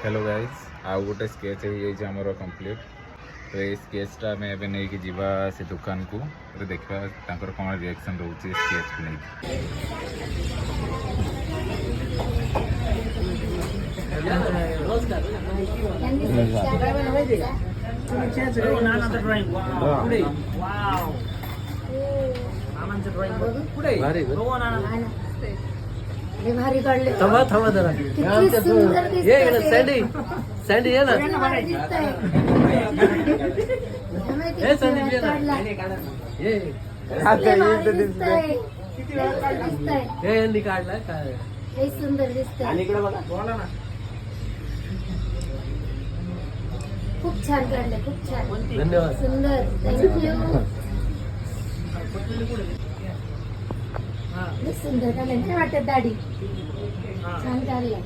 Hello guys आउ गोटे sketch हो जाइए आमर कंप्लीट तो ये स्केचटा आम एवं नहीं जीवा से दुकान को देखा तांकर कौन रिएक्शन रोचे स्केच को हे भारी काढले. थांबा थांबा जरा किती सुंदर ये दिसतंय. इकडे सँडी सँडी ये ना भारी दिसतंय. हे सँडी ये ना काढला. ये किती भारी दिसतंय. किती भारी दिसतंय. हे यांनी काढलाय काय लई सुंदर दिसतंय. इकडे बघा बोला ना खूप छान काढले. खूप छान. धन्यवाद सुंदर. थँक्यू. लई सुंदर काढले. काय वाटत दाढी छान काढलं.